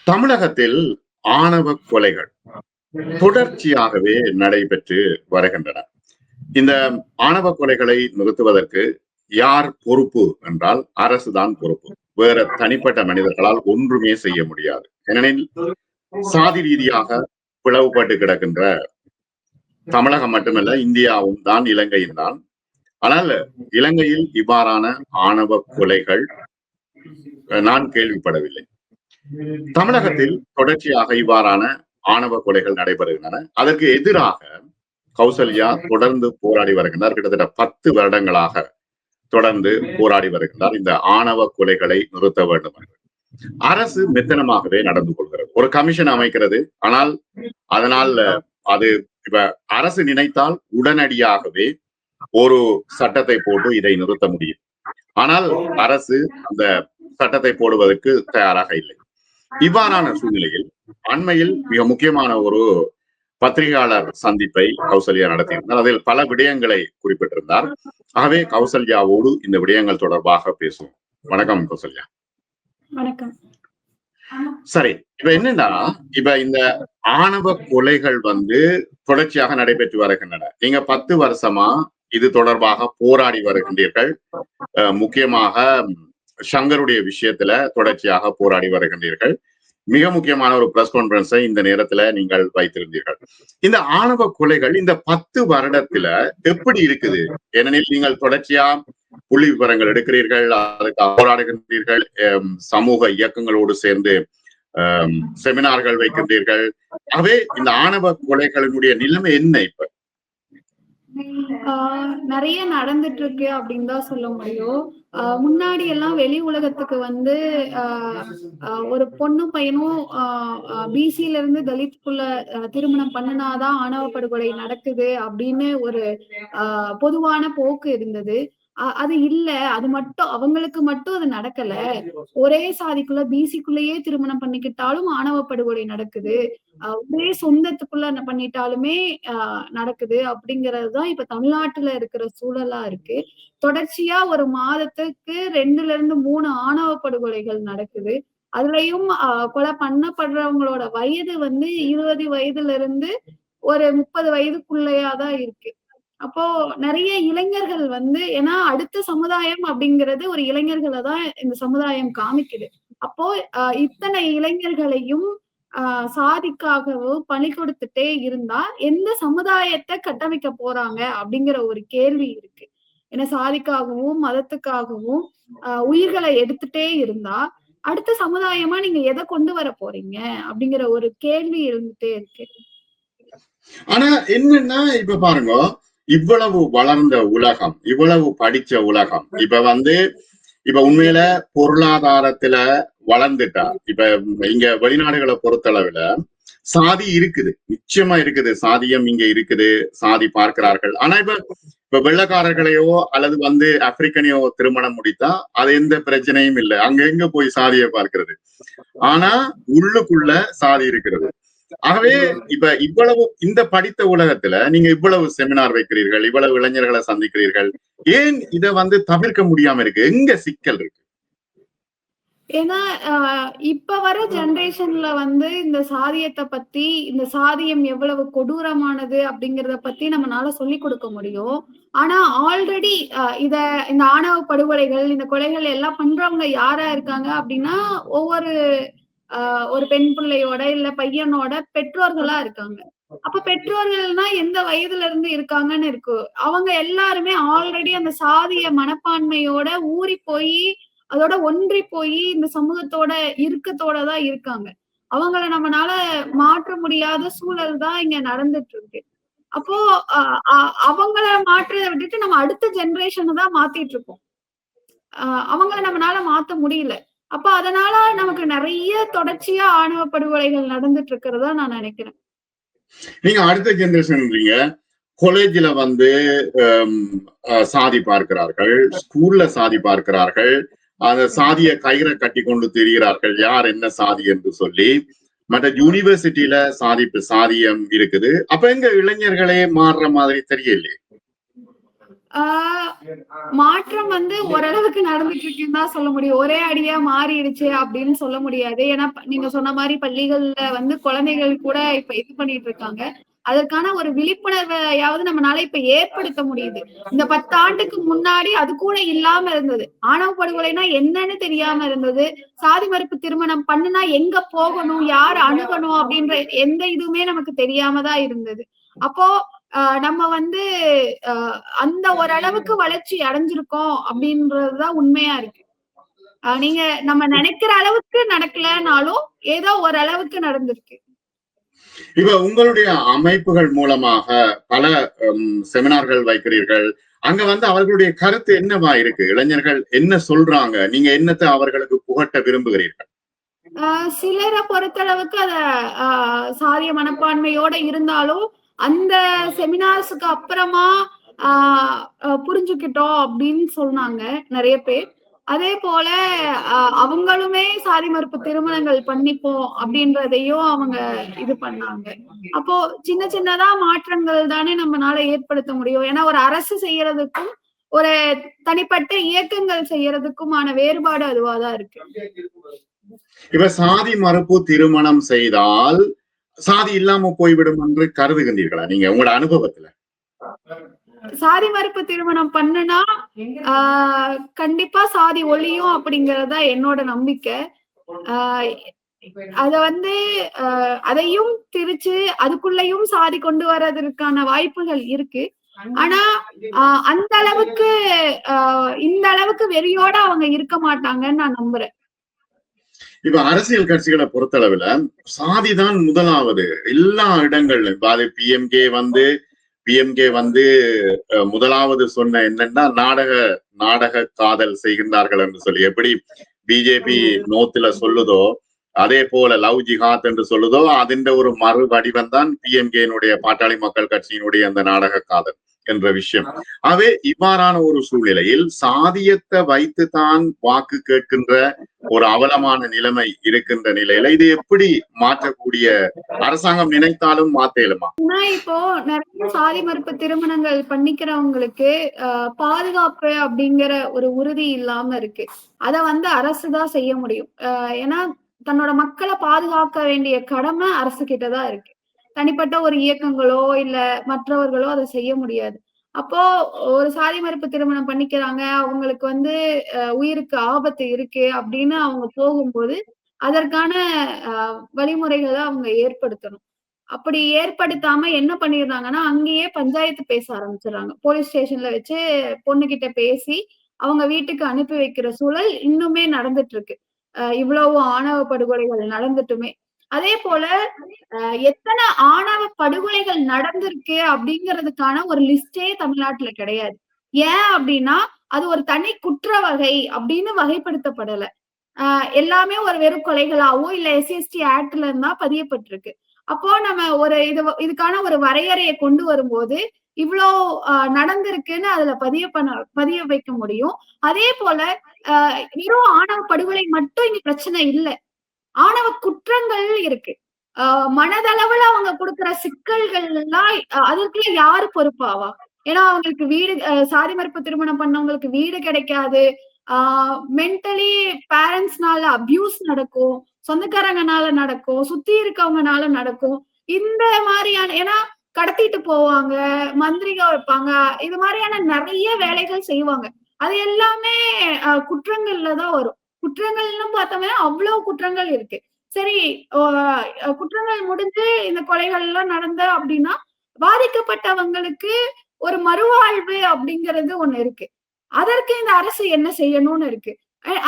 தமிழகத்தில் ஆணவ கொலைகள் தொடர்ச்சியாகவே நடைபெற்று வருகின்றன. இந்த ஆணவ கொலைகளை நிறுத்துவதற்கு யார் பொறுப்பு என்றால் அரசுதான் பொறுப்பு. வேற தனிப்பட்ட மனிதர்களால் ஒன்றுமே செய்ய முடியாது. ஏனெனில் சாதி ரீதியாக பிளவுபட்டு கிடக்கின்ற தமிழகம் மட்டுமல்ல, இந்தியாவும் தான், இலங்கையும் தான். ஆனால் இலங்கையில் இவ்வாறான ஆணவ கொலைகள் நான் கேள்விப்படவில்லை. தமிழகத்தில் தொடர்ச்சியாக இவ்வாறான ஆணவ கொலைகள் நடைபெறுகின்றன. அதற்கு எதிராக கௌசல்யா தொடர்ந்து போராடி வருகின்றார். கிட்டத்தட்ட 10 வருடங்களாக தொடர்ந்து போராடி வருகின்றார். இந்த ஆணவ கொலைகளை நிறுத்த வேண்டும் என்று அரசு மெத்தனமாகவே நடந்து கொள்கிறது. ஒரு கமிஷன் அமைக்கிறது. ஆனால் அதனால் அது இப்ப அரசு நினைத்தால் உடனடியாகவே ஒரு சட்டத்தை போட்டு இதை நிறுத்த முடியும். ஆனால் அரசு அந்த சட்டத்தை போடுவதற்கு தயாராக இல்லை. இவ்வாறான சூழ்நிலையில் அண்மையில் மிக முக்கியமான ஒரு பத்திரிகையாளர் சந்திப்பை கௌசல்யா நடத்தியிருந்தார். அதில் பல விடயங்களை குறிப்பிட்டிருந்தார். ஆகவே கௌசல்யாவோடு இந்த விடயங்கள் தொடர்பாக பேசுவோம். வணக்கம் கௌசல்யா. வணக்கம். சரி, இப்ப என்னன்னா, இப்ப இந்த ஆணவ கொலைகள் தொடர்ச்சியாக நடைபெற்று வருகின்றன. நீங்க 10 வருஷமா இது தொடர்பாக போராடி வருகின்றீர்கள். முக்கியமாக ஷங்கருடைய விஷயத்துல தொடர்ச்சியாக போராடி வருகின்றீர்கள். மிக முக்கியமான ஒரு பிரஸ் கான்பரன்ஸை இந்த நேரத்துல நீங்கள் வைத்திருந்தீர்கள். இந்த ஆணவ கொலைகள் இந்த 10 வருடத்துல எப்படி இருக்குது? ஏனெனில் நீங்கள் தொடர்ச்சியா புள்ளி விவரங்கள் எடுக்கிறீர்கள், அதுக்கு போராடுகின்றீர்கள், சமூக இயக்கங்களோடு சேர்ந்து செமினார்கள் வைக்கின்றீர்கள். ஆகவே இந்த ஆணவ கொலைகளினுடைய நிலைமை என்ன இப்ப? நிறைய நடந்துட்டு இருக்கு அப்படின்னு தான் சொல்ல முடியும். முன்னாடி எல்லாம் வெளி உலகத்துக்கு ஒரு பொண்ணும் பையனும் பிசில இருந்து தலித்துக்குள்ள திருமணம் பண்ணினாதான் ஆணவ படுகொலை நடக்குது அப்படின்னு ஒரு பொதுவான போக்கு இருந்தது. அது இல்ல, அது மட்டும் அவங்களுக்கு மட்டும் அது நடக்கல. ஒரே சாதிக்குள்ள பிசிக்குள்ளேயே திருமணம் பண்ணிக்கிட்டாலும் ஆணவ படுகொலை நடக்குது. ஒரே சொந்தத்துக்குள்ள பண்ணிட்டாலுமே நடக்குது அப்படிங்கறதுதான் இப்ப தமிழ்நாட்டுல இருக்கிற சூழலா இருக்கு. தொடர்ச்சியா ஒரு மாதத்துக்கு 2ல இருந்து 3 ஆணவ படுகொலைகள் நடக்குது. அதுலயும் கொலை பண்ணப்படுறவங்களோட வயது 20 வயதுல இருந்து ஒரு 30 வயதுக்குள்ளேயாதான் இருக்கு. அப்போ நிறைய இளைஞர்கள் ஏன்னா அடுத்த சமுதாயம் அப்படிங்கிறது ஒரு இளைஞர்களை தான் இந்த சமுதாயம் காமிக்குது. அப்போ இத்தனை இளைஞர்களையும் சாதிக்காகவும் பணி கொடுத்துட்டே இருந்தா எந்த சமுதாயத்தை கட்டமைக்க போறாங்க அப்படிங்கிற ஒரு கேள்வி இருக்கு. ஏன்னா சாதிக்காகவும் மதத்துக்காகவும் உயிர்களை எடுத்துட்டே இருந்தா அடுத்த சமுதாயமா நீங்க எதை கொண்டு வர போறீங்க அப்படிங்கிற ஒரு கேள்வி இருந்துட்டே இருக்கு. ஆனா என்னன்னா, இப்ப பாருங்க, இவ்வளவு வளர்ந்த உலகம், இவ்வளவு படிச்ச உலகம், இப்ப உண்மையில பொருளாதாரத்துல வளர்ந்துட்டா, இப்ப இங்க வெளிநாடுகளை பொறுத்தளவுல சாதி இருக்குது, நிச்சயமா இருக்குது, சாதியம் இங்க இருக்குது, சாதி பார்க்கிறார்கள். ஆனா இப்ப வெள்ளக்காரர்களையோ அல்லது ஆப்பிரிக்கனையோ திருமணம் முடித்தா அது எந்த பிரச்சனையும் இல்லை. அங்க எங்க போய் சாதியை பார்க்கிறது? ஆனா உள்ளுக்குள்ள சாதி இருக்கிறது. ஆகவே இப்ப இவ்வளவு இந்த படித்த உலகத்துல நீங்க இவ்வளவு செமினார் வைக்கிறீர்கள், இவ்வளவு இளைஞர்களை சந்திக்கிறீர்கள், ஏன் இதை தவிர்க்க முடியாம இருக்கு? எங்க சிக்கல் இருக்கு? ஏன்னா இப்ப வர ஜெனரேஷன்ல இந்த சாதியத்தை பத்தி, இந்த சாதியம் எவ்வளவு கொடூரமானது அப்படிங்கறத பத்தி நம்மளால சொல்லி கொடுக்க முடியும். ஆனா ஆல்ரெடி இந்த ஆணவ படுகொலைகள், இந்த கொலைகள் எல்லாம் பண்றவங்க யாரா இருக்காங்க அப்படின்னா ஒரு பெண் பிள்ளையோட இல்ல பையனோட பெற்றோர்களா இருக்காங்க. அப்ப பெற்றோர்கள்னா எந்த வயதுல இருந்து இருக்காங்கன்னு இருக்கு. அவங்க எல்லாருமே ஆல்ரெடி அந்த சாதிய மனப்பான்மையோட ஊறி போய் அதோட ஒன்றி போய் இந்த சமூகத்தோட இறுக்கத்தோடதான் இருக்காங்க. அவங்கள நம்மளால மாற்ற முடியாத சூழல் தான் இங்க நடந்துட்டு இருக்கு. அப்போ அவங்கள மாற்றதை விட்டுட்டு நம்ம அடுத்த ஜெனரேஷனை தான் மாத்திட்டு இருக்கோம். அவங்கள நம்மளால மாத்த முடியல. அப்ப அதனால நமக்கு நிறைய தொடர்ச்சியா ஆணவ படுகொலைகள் நடந்துட்டு இருக்கிறதா நான் நினைக்கிறேன். நீங்க அடுத்த ஜெனரேஷன் காலேஜ்ல சாதி பார்க்கிறார்கள், ஸ்கூல்ல சாதி பார்க்கிறார்கள், அந்த சாதிய கயிறை கட்டி கொண்டு திரிகிறார்கள், யார் என்ன சாதி என்று சொல்லி. மற்ற யூனிவர்சிட்டியில சாதியம் இருக்குது. அப்ப எங்க இளைஞர்களே மாறுற மாதிரி தெரியலையே. ஆஹ் மாற்றம் ஓரளவுக்கு நடந்துட்டு இருக்குன்னு தான் சொல்ல முடியும். ஒரே அடியா மாறிடுச்சு அப்படின்னு சொல்ல முடியாது. ஏன்னா நீங்க சொன்ன மாதிரி பள்ளிகள்ல குழந்தைகள் கூட இப்ப இது பண்ணிட்டு இருக்காங்க. அதற்கான ஒரு விழிப்புணர்வையாவது நம்மளால இப்ப ஏற்படுத்த முடியுது. இந்த 10 ஆண்டுக்கு முன்னாடி அது கூட இல்லாம இருந்தது. ஆணவ படுகொலைனா என்னன்னு தெரியாம இருந்தது. சாதி மறுப்பு திருமணம் பண்ணுனா எங்க போகணும், யார் அணுகணும் அப்படின்ற எந்த இதுவுமே நமக்கு தெரியாம தான் இருந்தது. அப்போ நம்ம அந்த ஓரளவுக்கு வளர்ச்சி அடைஞ்சிருக்கோம் அப்படின்றதுதான் உண்மையா இருக்கு. நீங்க நம்ம நினைக்கிற அளவுக்கு நடக்கலனாலும் ஏதோ ஓரளவுக்கு நடந்திருக்கு. இப்ப உங்களுடைய அமைப்புகள் மூலமாக பல செமினார்கள் வைக்கிறீர்கள். அங்க அவர்களுடைய கருத்து என்னவா இருக்கு? இளைஞர்கள் என்ன சொல்றாங்க? நீங்க என்னத்தை அவர்களுக்கு புகட்ட விரும்புகிறீர்கள்? சிலரை பொறுத்தளவுக்கு அத சாதிய மனப்பான்மையோட இருந்தாலும் அந்த செமினார்ஸுக்கு அப்புறமா புரிஞ்சுக்கிட்டோம் அப்படின்னு சொன்னாங்க நிறைய பேர். அதே போல அவங்களுமே சாதி மறுப்பு திருமணங்கள் பண்ணிப்போம் அப்படின்றதையும் அவங்க இது பண்ணாங்க. அப்போ சின்ன சின்னதா மாற்றங்கள் தானே நம்மளால ஏற்படுத்த முடியும். ஏன்னா ஒரு அரசு செய்யறதுக்கும் ஒரு தனிப்பட்ட இயக்கங்கள் செய்யறதுக்குமான வேறுபாடு அதுவாதான் இருக்கு. இப்ப சாதி மறுப்பு திருமணம் செய்தால் சாதி இல்லாம போய்விடும் என்று கருதுகின்றீர்களா நீங்க உங்களோட அனுபவத்துல? சாதி மறுப்பு திருமணம் பண்ணுனா கண்டிப்பா சாதி ஒழியும் அப்படிங்கறதா என்னோட நம்பிக்கை. அத அதையும் திரிச்சு அதுக்குள்ளயும் சாதி கொண்டு வர்றதற்கான வாய்ப்புகள் இருக்கு. ஆனா அந்த அளவுக்கு இந்த அளவுக்கு வெறியோட அவங்க இருக்க மாட்டாங்கன்னு நான் நம்புறேன். இப்ப அரசியல் கட்சிகளை பொறுத்தளவுல சாதிதான் முதலாவது எல்லா இடங்கள்லயும். பிஎம்கே முதலாவது சொன்ன என்னன்னா நாடக காதல் செய்கின்றார்கள் என்று சொல்லி எப்படி பிஜேபி நோத்துல சொல்லுதோ அதே போல லவ் ஜிஹாத் என்று சொல்லுதோ அதிண்ட ஒரு மறு வடிவம் தான் பிஎம்கேனுடைய பாட்டாளி மக்கள் கட்சியினுடைய அந்த நாடக காதல் என்ற விஷயம். ஆகவே இவ்வாறான ஒரு சூழ்நிலையில் சாதியத்தை வைத்து தான் வாக்கு கேட்கின்ற ஒரு அவலமான நிலைமை இருக்கின்ற நிலையில இது எப்படி மாற்றக்கூடிய அரசாங்கம் நினைத்தாலும் மாத்த இயலுமா? இப்போ நிறைய சாதி மறுப்பு திருமணங்கள் பண்ணிக்கிறவங்களுக்கு பாதுகாப்பு அப்படிங்கிற ஒரு உறுதி இல்லாம இருக்கு. அத அரசுதான் செய்ய முடியும். ஏன்னா தன்னோட மக்களை பாதுகாக்க வேண்டிய கடமை அரசு கிட்டதான் இருக்கு. தனிப்பட்ட ஒரு இயக்கங்களோ இல்ல மற்றவர்களோ அதை செய்ய முடியாது. அப்போ ஒரு சாதி மறுப்பு திருமணம் பண்ணிக்கிறாங்க, அவங்களுக்கு உயிருக்கு ஆபத்து இருக்கு அப்படின்னு அவங்க போகும்போது அதற்கான வழிமுறைகளை அவங்க ஏற்படுத்தணும். அப்படி ஏற்படுத்தாம என்ன பண்ணிடுறாங்கன்னா அங்கேயே பஞ்சாயத்து பேச ஆரம்பிச்சிடுறாங்க. போலீஸ் ஸ்டேஷன்ல வச்சு பொண்ணுகிட்ட பேசி அவங்க வீட்டுக்கு அனுப்பி வைக்கிற சூழல் இன்னுமே நடந்துட்டு இருக்கு. இவ்வளவு ஆணவ படுகொலைகள் நடந்துட்டுமே. அதே போல எத்தனை ஆணவ படுகொலைகள் நடந்திருக்கு அப்படிங்கிறதுக்கான ஒரு லிஸ்டே தமிழ்நாட்டுல கிடையாது. ஏன் அப்படின்னா அது ஒரு தனி குற்ற வகை அப்படின்னு வகைப்படுத்தப்படல. எல்லாமே ஒரு வெறும் கொலைகளாவோ இல்ல எஸ்சி ஆக்ட்ல இருந்தா பதியப்பட்டிருக்கு. அப்போ நம்ம இதுக்கான ஒரு வரையறையை கொண்டு வரும்போது இவ்வளோ நடந்திருக்குன்னு அதுல பதிய வைக்க முடியும். அதே போல வெறும் ஆணவ படுகொலை மட்டும் இங்க பிரச்சனை இல்லை. ஆணவ குற்றங்கள் இருக்கு. மனதளவுல அவங்க கொடுக்கிற சிக்கல்கள் எல்லாம் அதற்குள்ள யாரு பொறுப்பாவா? ஏன்னா அவங்களுக்கு வீடு சாதி மறுப்பு திருமணம் பண்ணவங்களுக்கு வீடு கிடைக்காது. மென்டலி பேரண்ட்ஸ்னால அபியூஸ் நடக்கும், சொந்தக்காரங்கனால நடக்கும், சுத்தி இருக்கவங்கனால நடக்கும். இந்த மாதிரியான ஏன்னா கடத்திட்டு போவாங்க, மந்திரிகம் வைப்பாங்க, இது மாதிரியான நிறைய வேலைகள் செய்வாங்க. அது எல்லாமே குற்றங்கள்ல தான் வரும். குற்றங்கள்னு பார்த்தோம்னா அவ்வளவு குற்றங்கள் இருக்கு. சரி, குற்றங்கள் முடிஞ்சு இந்த கொலைகள் எல்லாம் நடந்த அப்படின்னா பாதிக்கப்பட்டவங்களுக்கு ஒரு மறுவாழ்வு அப்படிங்கிறது ஒண்ணு இருக்கு. அதற்கு இந்த அரசு என்ன செய்யணும்னு இருக்கு.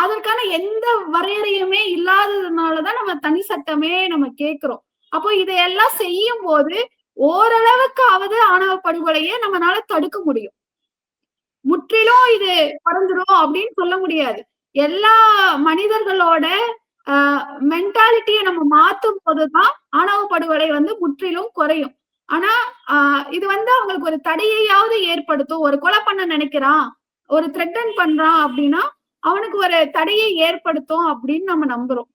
அதற்கான எந்த வரையறையுமே இல்லாததுனாலதான் நம்ம தனி சட்டமே நம்ம கேட்கிறோம். அப்போ இதையெல்லாம் செய்யும் போது ஓரளவுக்காவது ஆணவ படுகொலையை நம்மளால தடுக்க முடியும். முற்றிலும் இது குறைஞ்சிரும் அப்படின்னு சொல்ல முடியாது. எல்லா மனிதர்களோட மென்டாலிட்டியை நம்ம மாத்தும் போதுதான் ஆணவ படுகொலை முற்றிலும் குறையும். ஆனா இது அவங்களுக்கு ஒரு தடையையாவது ஏற்படுத்தும். ஒரு கொலை பண்ண நினைக்கிறான், ஒரு த்ரெட்டன் பண்றான் அப்படின்னா அவனுக்கு ஒரு தடையை ஏற்படுத்தும் அப்படின்னு நம்ம நம்புறோம்.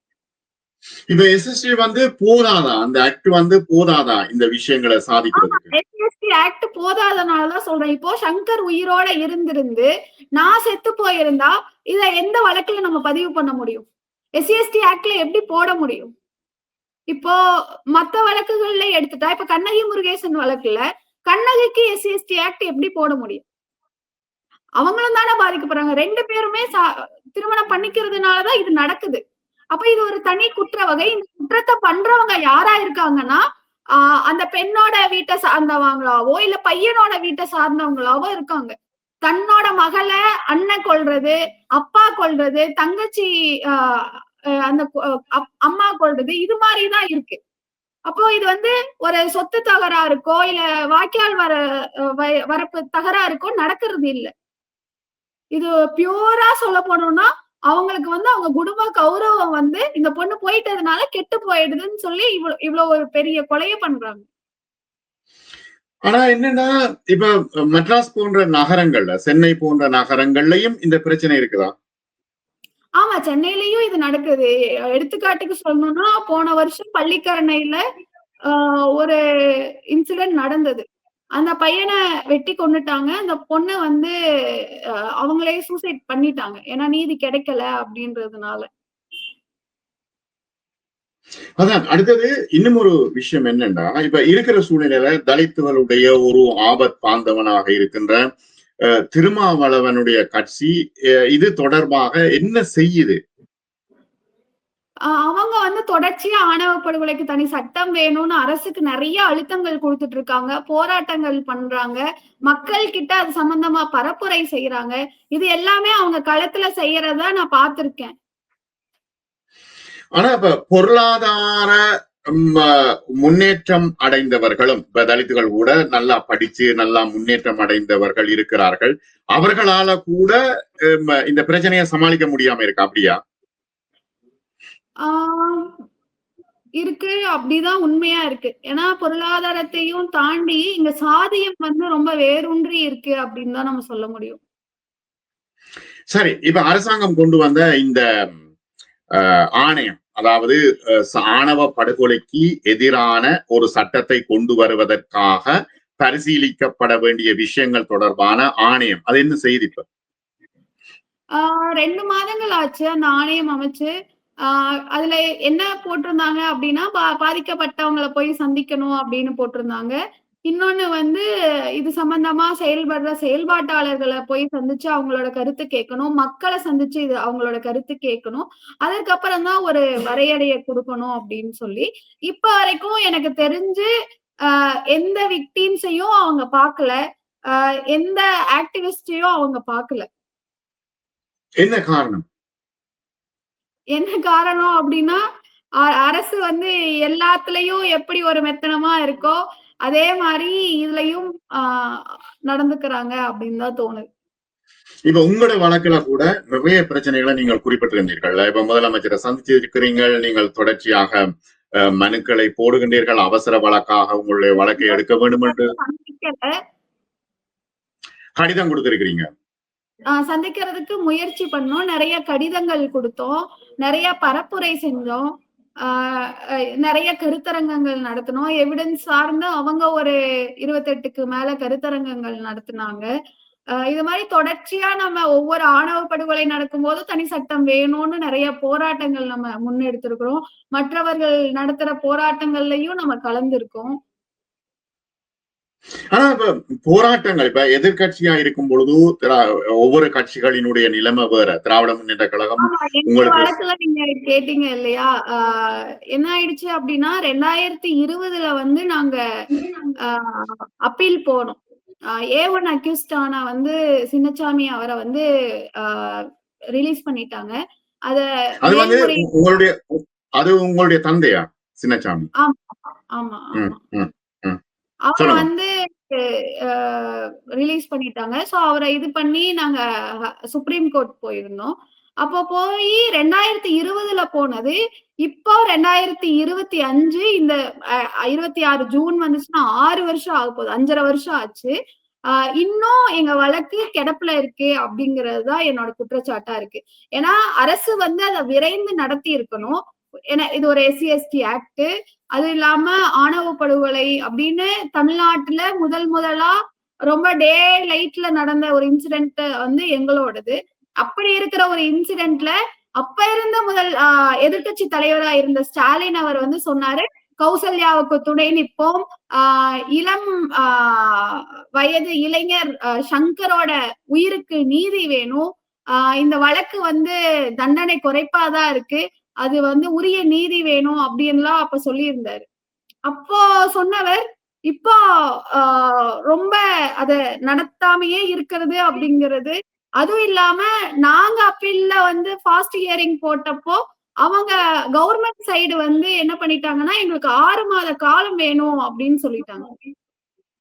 இப்ப எஸ்எஸ்டி வந்து போதாதா, அந்த ஆக்ட் வந்து போதாதா இந்த விஷயங்களை சாதிக்கிறதுக்கு? எஸ்சிஎஸ்டி ஆக்ட் போதாதனாலதான் சொல்றேன். இப்போ சங்கர் உயிரோட இருந்திருந்து நான் செத்து போயிருந்தா இத எந்த வழக்குல நம்ம பதிவு பண்ண முடியும்? எஸ்சிஎஸ்டி ஆக்ட்ல எப்படி போட முடியும்? இப்போ மத்த வழக்குகள்ல எடுத்துட்டா இப்ப கண்ணகி முருகேசன் வழக்குல கண்ணகிக்கு எஸ்சிஎஸ்டி ஆக்ட் எப்படி போட முடியும்? அவங்களும் தானே பாதிக்கப்படுறாங்க. 2 பேருமே திருமணம் பண்ணிக்கிறதுனாலதான் இது நடக்குது. அப்ப இது ஒரு தனி குற்ற வகை. இந்த குற்றத்த பண்றவங்க யாரா இருக்காங்கன்னா, அந்த பெண்ணோட வீட்ட சார்ந்தவங்களாவோ, இல்ல பையனோட வீட்ட சார்ந்தவங்களாவோ இருக்காங்க. தன்னோட மகள அண்ணன் கொல்றது, அப்பா கொல்றது, தங்கச்சி அ அந்த அம்மா கொல்றது, இது மாரி தான் இருக்கு. அப்போ இது வந்து ஒரு சொத்து தகராறுக்கோ, இல்ல வாய்க்கால் வரப்பு தகராறுக்கோ நடக்கிறது இல்ல. இது பியூரா சொல்லப் போனோம்னா, அவங்களுக்கு வந்து அவங்க குடும்ப கௌரவம் வந்து இந்த பொண்ணு போயிட்டதுனால கெட்டு போயிடுதுன்னு சொல்லி இவ்வளவு ஒரு பெரிய கொலைய பண்றாங்க. ஆனா என்னன்னா, இப்ப மெட்ராஸ் போன்ற நகரங்கள்ல, சென்னை போன்ற நகரங்கள்லயும் இந்த பிரச்சனை இருக்குதா? ஆமா, சென்னையிலயும் இது நடக்குது. எடுத்துக்காட்டுக்கு சொல்லணும்னா, போன வருஷம் பள்ளிக்கரணையில ஒரு இன்சிடென்ட் நடந்தது. அந்த பையன வெட்டி கொன்னுட்டாங்க. அந்த பொண்ணு வந்து அ அவங்களே சூசைட் பண்ணிட்டாங்க. ஏன்னா நீதி கிடைக்கல அப்படின்றதுனால. அதான் அடுத்தது இன்னும் ஒரு விஷயம் என்னன்னா, இப்ப இருக்கிற சூழ்நிலையில தலித்துகளுடைய ஒரு ஆபத் பாந்தவனாக இருக்கின்ற திருமாவளவனுடைய கட்சி இது தொடர்பாக என்ன செய்யுது? அவங்க வந்து தொடர்ச்சியா ஆணவ படுகொலைக்கு தனி சட்டம் வேணும்னு அரசுக்கு நெறைய அழுத்தங்கள் குடுத்துட்டு இருக்காங்க. போராட்டங்கள் பண்றாங்க. மக்கள் கிட்ட அது சம்பந்தமா பரப்புரை செய்றாங்க. இது எல்லாமே அவங்க களத்துல செய்யறத நான் பார்த்திருக்கேன். ஆனா இப்ப பொருளாதார முன்னேற்றம் அடைந்தவர்களும் இப்ப தலித்துகள் கூட நல்லா படிச்சு நல்லா முன்னேற்றம் அடைந்தவர்கள் இருக்கிறார்கள். அவர்களால கூட இந்த பிரச்சனையை சமாளிக்க முடியாம இருக்கா? அப்படியா? ஆ இருக்கு. அப்படிதான் உண்மையா இருக்கு. ஏன்னா பொருளாதாரத்தையும் தாண்டி இங்க சாதியம் வந்து ரொம்ப வேரூன்றி இருக்கு அப்படின்னு தான் நம்ம சொல்ல முடியும். சரி. இப்ப அரசாங்கம் கொண்டு வந்த இந்த ஆணையம், அதாவது ஆணவ படுகொலைக்கு எதிரான ஒரு சட்டத்தை கொண்டு வருவதற்காக பரிசீலிக்கப்பட வேண்டிய விஷயங்கள் தொடர்பான ஆணையம். அது என்ன செய்தி இப்ப? 2 மாதங்கள் ஆச்சு அந்த ஆணையம் அமைச்சு. ஆ அதுல என்ன போட்டிருந்தாங்க அப்படின்னா, பாதிக்கப்பட்டவங்கள போய் சந்திக்கணும் அப்படின்னு போட்டிருந்தாங்க. இன்னொன்னு வந்து இது சம்பந்தமா செயல்படுற செயல்பாட்டாளர்கள போய் சந்திச்சு அவங்களோட கருத்து கேட்கணும். மக்கள சந்திச்சு இது அவங்களோட கருத்து கேட்கணும். அதற்கப்புறம் தான் ஒரு வரையறைய குடுக்கணும் அப்படின்னு சொல்லி, இப்ப வரைக்கும் எனக்கு தெரிஞ்சு எந்த விக்டிம்ஸையும் அவங்க பார்க்கல. எந்த ஆக்டிவிஸ்டையும் அவங்க பார்க்கல. என்ன காரணம்? என்ன காரணம் அப்டின்னா, அரசு வந்து எல்லாத்துலயும் எப்படி ஒரு மெத்தனமா இருக்கோ, அதே மாரி இதுலயும் ஆ நடந்துக்கிறாங்க அப்டின்னு தான் தோணுது. இப்ப உங்களோட வழக்குல கூட நிறைய பிரச்சனைகளை நீங்கள் குறிப்பிட்டிருந்தீர்கள். இப்ப முதலமைச்சரை சந்திச்சிருக்கிறீர்கள். நீங்கள் தொடர்ச்சியாக மனுக்களை போடுகின்றீர்கள். அவசர வழக்காக உங்களுடைய வழக்கை எடுக்க வேண்டும் என்று சந்திக்கல. கடிதம் கொடுத்திருக்கிறீங்க. சந்திக்கிறதுக்கு முயற்சி பண்ணோம். நெறைய கடிதங்கள் குடுத்தோம். நெறைய பரப்புரை செஞ்சோம். ஆ நெறைய கருத்தரங்கங்கள் நடத்தினோம். எவிடன்ஸ் சார்ந்து அவங்க ஒரு 28க்கு மேல கருத்தரங்கங்கள் நடத்துனாங்க. இது மாரி தொடர்ச்சியா நம்ம ஒவ்வொரு ஆணவ படுகொலை நடக்கும்போது தனி சட்டம் வேணும்னு நெறைய போராட்டங்கள் நம்ம முன்னெடுத்திருக்கிறோம். மற்றவர்கள் நடத்துற போராட்டங்கள்லயும் நம்ம கலந்திருக்கோம். ஆனா இப்ப போராட்டங்கள் இப்ப எதிர்கட்சியா இருக்கும் பொழுது ஒவ்வொரு கட்சிகளினுடைய நிலைமை வேற. திராவிட முன்னேற்ற கழகம் ஆமா. எங்க உங்களுக்கு வழக்குல நீங்க கேட்டீங்க இல்லையா? என்ன ஆயிடுச்சு அப்டின்னா 2020ல வந்து நாங்க ஆ அப்பீல் போனோம். A1 அக்யூஸ்ட் ஆன வந்து சின்னசாமி அவர வந்து ஆ ரிலீஸ் பண்ணிட்டாங்க. அத அது வந்து மேல்முறை உங்களுடைய அது உங்களுடைய தந்தையா சின்னசாமி? ஆமா, ஆமா, ம், ஆமா. ம், ம். அவர சொல்லுங்க. வந்து அ ரிலீஸ் பண்ணிட்டாங்க. ஸோ அவர இது பண்ணி நாங்க சுப்ரீம் கோர்ட் போயிருந்தோம். அப்போ போயி 2020ல போனது. இப்போ 2025 இந்த 26 ஜூன் வந்துச்சுன்னா 6 வருஷம் ஆகப்போகுது. 5 1/2 வருஷம் ஆச்சு. அ இன்னும் எங்க வழக்கு கிடப்புல இருக்கு அப்படிங்கிறது தான் என்னோட குற்றச்சாட்டா இருக்கு. ஏன்னா அரசு வந்து அத விரைந்து நடத்தி இருக்கணும். ஏன்னா இது ஒரு SC/ST ஆக்ட். அது இல்லாம ஆணவ படுகொலை அப்படின்னு தமிழ்நாட்டுல முதலா ரொம்ப டே லைட்ல நடந்த ஒரு இன்சிடென்ட் வந்து எங்களோடது. அப்படி இருக்கிற ஒரு இன்சிடென்ட்ல அப்ப இருந்த எதிர்க்கட்சி தலைவரா இருந்த ஸ்டாலின் அவர் வந்து சொன்னாரு, கௌசல்யாவுக்கு துணை நிற்போம். இளம் வயது இளைஞர் சங்கரோட உயிருக்கு நீதி வேணும். இந்த வழக்கு வந்து தண்டனை குறைப்பாதான் இருக்கு. அது வந்து உரிய நீதி வேணும் அப்படின்லாம் அப்ப சொல்லியிருந்தாரு. அப்போ சொன்னவர் இப்போ ரொம்ப அத நடத்தாமையே இருக்கிறது அப்படிங்கிறது. அதுவும் இல்லாம நாங்க அப்பீல்ல வந்து ஃபாஸ்ட் ஹியரிங் போட்டப்போ அவங்க கவர்மெண்ட் சைடு வந்து என்ன பண்ணிட்டாங்கன்னா, எங்களுக்கு 6 மாத காலம் வேணும் அப்படின்னு சொல்லிட்டாங்க.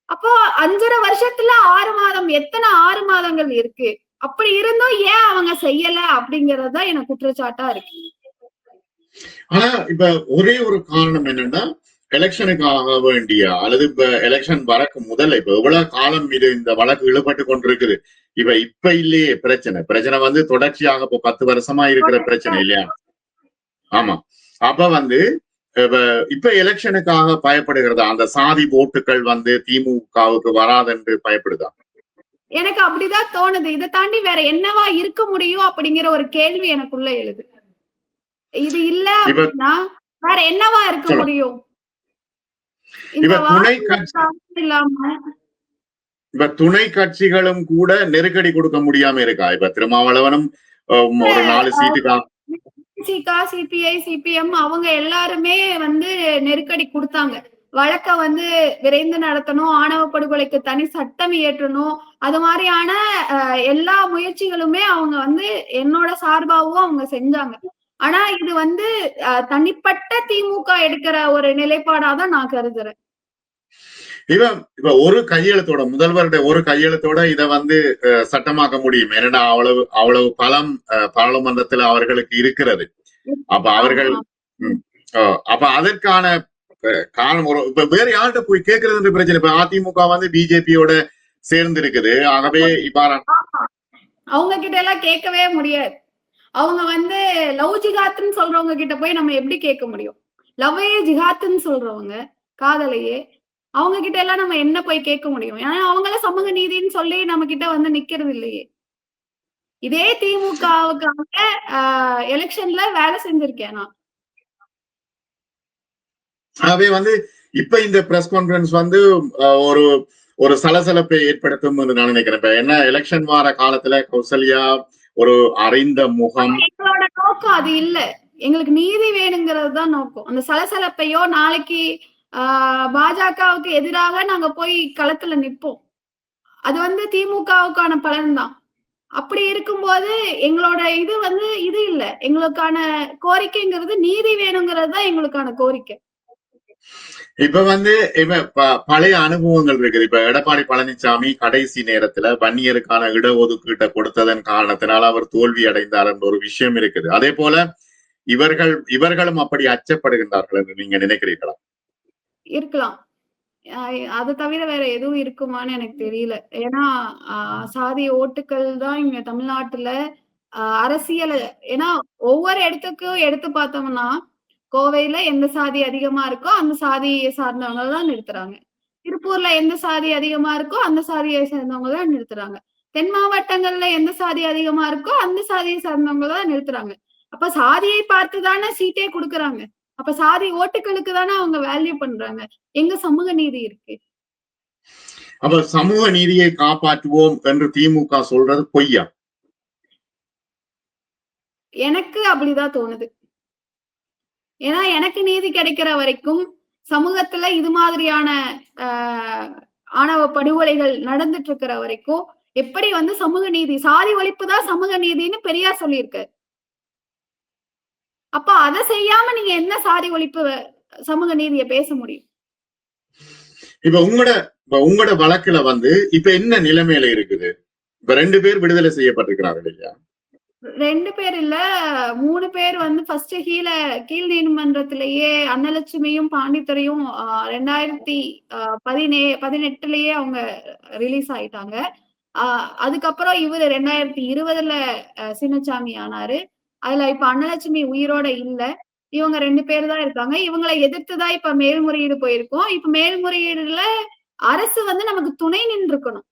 அப்போ 5½ வருஷத்துல 6 மாதம் எத்தனை 6 மாதங்கள் இருக்கு? அப்படி இருந்தும் ஏன் அவங்க செய்யல அப்படிங்கிறது தான் எனக்கு குற்றச்சாட்டா இருக்கு. ஆனா இப்ப ஒரே ஒரு காரணம் என்னன்னா, எலெக்ஷனுக்கு ஆக வேண்டிய அல்லது இப்ப எலெக்ஷன் வரக்கு முதல்ல இப்ப எவ்வளவு காலம் இது இந்த வழக்கு இழுபட்டு கொண்டிருக்குது. இப்ப இல்லையே பிரச்சனை வந்து தொடர்ச்சியாக இப்போ 10 வருஷமா இருக்கிற பிரச்சனை இல்லையா? ஆமா. அப்ப வந்து இப்ப எலெக்ஷனுக்காக பயப்படுகிறதா? அந்த சாதி ஓட்டுகள் வந்து திமுகவுக்கு வராதென்று பயப்படுதா? எனக்கு அப்படிதான் தோணுது. இதை தாண்டி வேற என்னவா இருக்க முடியும் அப்படிங்கிற ஒரு கேள்வி எனக்குள்ள எழுது. இது இல்ல அப்படின்னா வேற என்னவா இருக்க முடியும்? இப்ப துணை கட்சிகளும் கூட நெருக்கடி கொடுக்க முடியாம இருக்கா? இப்ப திருமாவளவனும் ஒரு 4 சீட்டுக்கா CPI, CPM அவங்க எல்லாருமே வந்து நெருக்கடி கொடுத்தாங்க. வழக்க வந்து விரைந்து நடத்தணும், ஆணவ படுகொலைக்கு தனி சட்டம் இயற்றணும், அது மாதிரியான எல்லா முயற்சிகளுமே அவங்க வந்து என்னோட சார்பாவும் அவங்க செஞ்சாங்க. ஆனா இது வந்து தனிப்பட்ட திமுக எடுக்கிற ஒரு நிலைப்பாடாதான் நான் கருதுறேன். இப்ப ஒரு கையெழுத்தோட முதல்வருடைய ஒரு கையெழுத்தோட இத வந்து சட்டமாக்க முடியும். ஏன்னா அவ்வளவு பலம் பாராளுமன்றத்துல அவர்களுக்கு இருக்கிறது. அப்ப அவர்கள் அப்ப அதற்கான காரணம் இப்ப வேற யார்கிட்ட போய் கேட்கறது பிரச்சனை. இப்ப அதிமுக வந்து பிஜேபியோட சேர்ந்து இருக்குது. ஆகவே அவங்க கிட்ட எல்லாம் கேட்கவே முடியாது. அவங்க வந்து லவ் ஜிகாத்ன்னு சொல்றவங்க கிட்ட போய் நம்ம எப்படி கேட்க முடியும்? லவ்வே ஜிகாத்ன்னு சொல்றவங்க காதலையே அவங்க கிட்ட எல்லாம் நம்ம என்ன போய் கேட்க முடியும்? ஏன்னா அவங்கள சமூக நீதினு சொல்லி நம்ம கிட்ட வந்து நிக்கிறது இல்லையே. இதே திமுகவுக்காக எலெக்ஷன்ல வேலை செஞ்சிருக்கேன் நான். ஆகவே வந்து இப்ப இந்த பிரஸ் கான்ஃபரன்ஸ் வந்து ஒரு ஒரு சலசலப்பை ஏற்படுத்தும் என்று நான் நினைக்கிறேன். இப்ப என்ன எலெக்ஷன் வார காலத்துல கௌசல்யா ஒரு அறிந்த முகம். எங்களோட நோக்கம் அது இல்ல. எங்களுக்கு நீதி வேணுங்கிறது தான் நோக்கம். அந்த சலசலப்பையோ நாளைக்கு பாஜகவுக்கு எதிராக நாங்க போய் களத்துல நிற்போம். அது வந்து திமுகவுக்கான பலன் தான். அப்படி இருக்கும்போது எங்களோட இது வந்து இது இல்ல. எங்களுக்கான கோரிக்கைங்கிறது நீதி வேணுங்கிறது தான் எங்களுக்கான கோரிக்கை. இப்ப வந்து பழைய அனுபவங்கள் இருக்குது. இப்ப எடப்பாடி பழனிசாமி கடைசி நேரத்துல வன்னியருக்கான இடஒதுக்கீட்டை கொடுத்ததன் காரணத்தினால அவர் தோல்வி அடைந்தார் என்ற ஒரு விஷயம் இருக்குது. அதே போல இவர்களும் அப்படி அச்சப்படுகின்றார்கள் என்று நீங்க நினைக்கிறீர்களா? இருக்கலாம். அது தவிர வேற எதுவும் இருக்குமான்னு எனக்கு தெரியல. ஏன்னா சாதி ஓட்டுக்கள் தான் இங்க தமிழ்நாட்டுல அரசியல். ஏன்னா ஒவ்வொரு இடத்துக்கும் எடுத்து பார்த்தோம்னா கோவையில எந்த சாதி அதிகமா இருக்கோ அந்த சாதியை சார்ந்தவங்க தான் நிறுத்துறாங்க. திருப்பூர்ல எந்த சாதி அதிகமா இருக்கோ அந்த சாதியை சேர்ந்தவங்க தான் நிறுத்துறாங்க. தென் மாவட்டங்கள்ல எந்த சாதி அதிகமா இருக்கோ அந்த சாதியை சார்ந்தவங்க தான் நிறுத்துறாங்க. அப்ப சாதியை பார்த்து தானே சீட்டே கொடுக்குறாங்க. அப்ப சாதி ஓட்டுகளுக்கு தானே அவங்க வேல்யூ பண்றாங்க. எங்க சமூக நீதி இருக்கு? அப்ப சமூக நீதியை காப்பாற்றுவோம் என்று திமுக சொல்றது பொய்யா? எனக்கு அப்படிதான் தோணுது. ஏன்னா எனக்கு நீதி கிடைக்கிற வரைக்கும் சமூகத்துல இது மாதிரியான ஆணவ படுகொலைகள் நடந்துட்டு இருக்கிற வரைக்கும் எப்படி வந்து சமூக நீதி சாதி ஒழிப்பு தான் சமூக நீதினு பெரியார் சொல்லியிருக்காரு. அப்ப அதை செய்யாம நீங்க என்ன சாதி ஒழிப்பு சமூக நீதியை பேச முடியும்? இப்ப உங்களோட வழக்குல வந்து இப்ப என்ன நிலைமையில இருக்குது? இப்ப 2 பேர் விடுதலை செய்யப்பட்டிருக்கிறார்கள் இல்லையா? 2 பேர் இல்ல 3 பேர் வந்து ஃபர்ஸ்ட் கீழ் நீதிமன்றத்திலேயே அன்னலட்சுமியும் பாண்டித்துரையும் 2018லயே அவங்க ரிலீஸ் ஆயிட்டாங்க. அதுக்கப்புறம் இவரு 2020ல சின்னசாமி ஆனாரு. அதுல இப்ப அன்னலட்சுமி உயிரோட இல்ல. இவங்க 2 பேர் தான் இருக்காங்க. இவங்களை எதிர்த்துதான் இப்ப மேல்முறையீடு போயிருக்கோம். இப்ப மேல்முறையீடுல அரசு வந்து நமக்கு துணை நின்றுக்கணும்.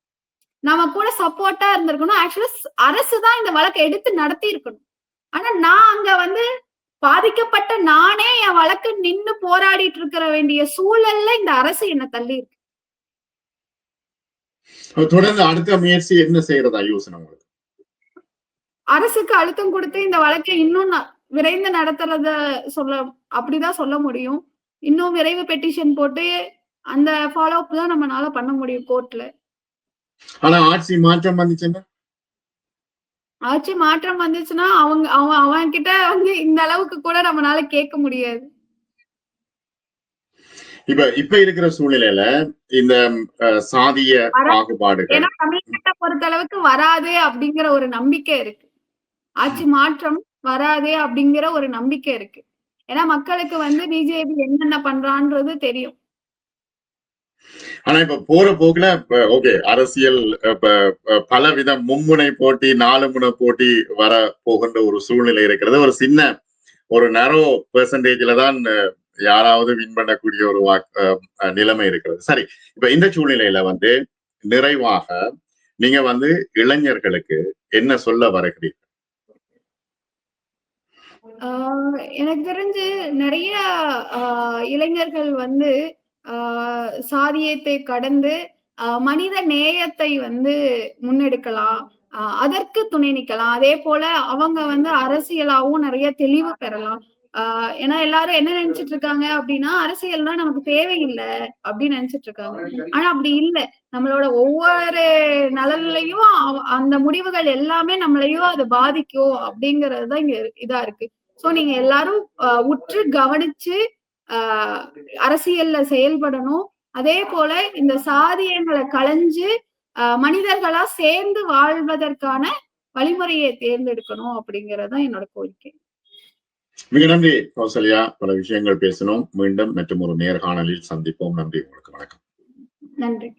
நம்ம கூட சப்போர்ட்டா இருந்திருக்கணும். ஆக்சுவலா அரசு தான் இந்த வழக்கை எடுத்து நடத்தி இருக்கணும். ஆனா நான் அங்க வந்து பாதிக்கப்பட்ட நானே என் வழக்கு நின்னு போராடிட்டு இருக்கிற வேண்டிய சூழல்ல இந்த அரசு என்ன தள்ளி இருக்கு. தொடர்ந்து அடுத்த முயற்சி என்ன செய்யறதா யோசனை உங்களுக்கு? அரசுக்கு அழுத்தம் கொடுத்து இந்த வழக்கை இன்னும் விரைந்து நடத்துறத அப்படிதான் சொல்ல முடியும். இன்னும் விரைவு பெட்டிஷன் போட்டு அந்த ஃபாலோ அப் தான் நம்மளால பண்ண முடியும் கோர்ட்ல. ஆனா ஆட்சி மாற்றம் வந்துச்சுன்னா ஆட்சி மாற்றம் வந்துச்சுன்னா அவன் கிட்ட வந்து இந்த அளவுக்கு கூட நம்மளால கேட்க முடியாது. இப்ப இருக்கிற சூழ்நிலையில இந்த சாதிய பாகுபாடுகள் ஏன்னா தமிழ்நாட்டை பொறுத்த அளவுக்கு வராது அப்படிங்கிற ஒரு நம்பிக்கை இருக்கு. ஆட்சி மாற்றம் வராது அப்படிங்கிற ஒரு நம்பிக்கை இருக்கு. ஏன்னா மக்களுக்கு வந்து பிஜேபி என்னென்ன பண்றான்றது தெரியும். ஆனா இப்ப போற போக்குல ஓகே அரசியல் பலவித மும்முனை போட்டி 4 முனை போட்டி வர போகின்ற ஒரு சூழ்நிலை இருக்கிறது. ஒரு சின்ன ஒரு நேரோ பெர்சன்டேஜ்ல தான் யாராவது வின் பண்ணக்கூடிய ஒரு நிலைமை இருக்கிறது. சரி, இப்ப இந்த சூழ்நிலையில வந்து நிறைவாக நீங்க வந்து இளைஞர்களுக்கு என்ன சொல்ல வருகிறீர்கள்? எனக்கு தெரிஞ்சு நிறைய இளைஞர்கள் வந்து சாதியத்தை கடந்து மனித நேயத்தை வந்து முன்னெடுக்கலாம். அதற்கு துணை நிக்கலாம். அதே போல அவங்க வந்து அரசியலாவும் நிறைய தெளிவு பெறலாம். ஏன்னா எல்லாரும் என்ன நினைச்சிட்டு இருக்காங்க அப்படின்னா அரசியல்னா நமக்கு தேவையில்லை அப்படின்னு நினைச்சிட்டு இருக்காங்க. ஆனா அப்படி இல்லை. நம்மளோட ஒவ்வொரு நலன்லையும் அந்த முடிவுகள் எல்லாமே நம்மளையும் அது பாதிக்கும் அப்படிங்கறதுதான் இங்க இதா இருக்கு. சோ நீங்க எல்லாரும் உற்று கவனிச்சு அரசியல்ல செயல்படணும். அதே போல இந்த சாதியங்களை களைஞ்சு மனிதர்களா சேர்ந்து வாழ்வதற்கான வழிமுறையை தேர்ந்தெடுக்கணும் அப்படிங்கறதுதான் என்னோட கோரிக்கை. மிக நன்றி கௌசல்யா. பல விஷயங்கள் பேசணும். மீண்டும் மற்றும் ஒரு நேர்காணலில் சந்திப்போம். நன்றி. உங்களுக்கு வணக்கம். நன்றி.